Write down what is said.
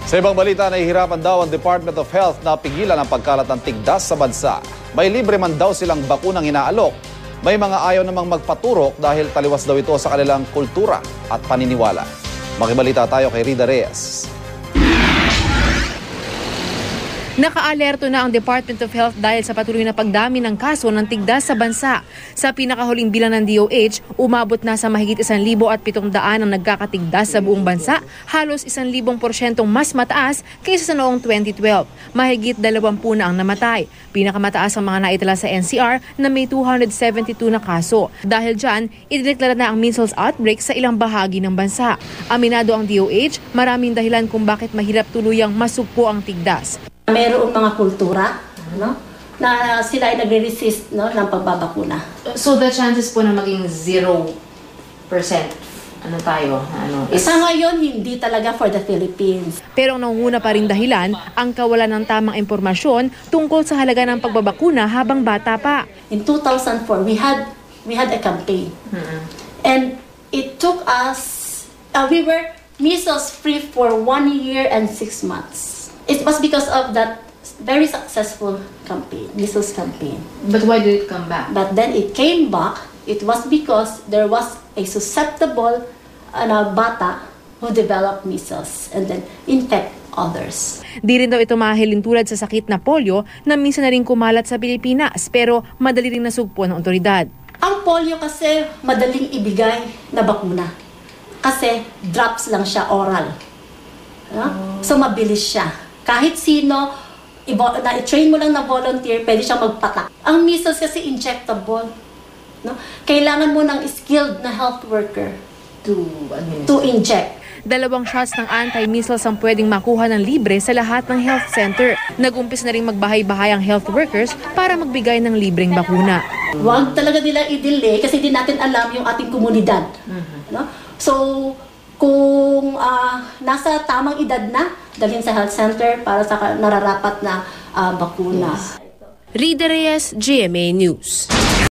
Sa ibang balita, nahihirapan daw ang Department of Health na pigilan ang pagkalat ng tigdas sa bansa. May libre man daw silang bakunang inaalok. May mga ayaw namang magpaturok dahil taliwas daw ito sa kanilang kultura at paniniwala. Makibalita tayo kay Rida Reyes. Naka-alerto na ang Department of Health dahil sa patuloy na pagdami ng kaso ng tigdas sa bansa. Sa pinakahuling bilang ng DOH, umabot na sa mahigit 1,700 ang nagkakatigdas sa buong bansa, halos 1,000% mas mataas kaysa sa noong 2012. Mahigit 20 na ang namatay. Pinakamataas ang mga naitala sa NCR na may 272 na kaso. Dahil dyan, idineklara na ang measles outbreak sa ilang bahagi ng bansa. Aminado ang DOH, maraming dahilan kung bakit mahirap tuluyang masugpo ang tigdas. Mayroong mga kultura, no, na sila ay nagre-resist, no, ng pagbabakuna. So the chances po na maging 0%, Sa ngayon, hindi talaga for the Philippines. Pero ang nangunguna pa rin dahilan ang kawalan ng tamang impormasyon tungkol sa halaga ng pagbabakuna habang bata pa. In 2004, we had a campaign. And it took us, we were measles free for 1 year and 6 months. It was because of that very successful campaign, measles campaign. But why did it come back? But then it came back. It was because there was a susceptible bata who developed measles and then infect others. Di rin daw ito mahilin tulad sa sakit na polio na minsan na rin kumalat sa Pilipinas pero madali rin nasugpo ng otoridad. Ang polio kasi madaling ibigay na bakuna. Kasi drops lang siya oral. So mabilis siya. Kahit sino, na-train mo lang na volunteer, pwede siyang magpatak. Ang measles kasi injectable. No? Kailangan mo ng skilled na health worker to inject. 2 shots ng anti-measles ang pwedeng makuha ng libre sa lahat ng health center. Nag-umpis na rin magbahay-bahay ang health workers para magbigay ng libreng bakuna. Huwag talaga nila i-delay kasi di natin alam yung ating komunidad. No? So, kung nasa tamang edad na, dalhin sa health center para sa nararapat na bakuna. Rida Reyes, GMA News.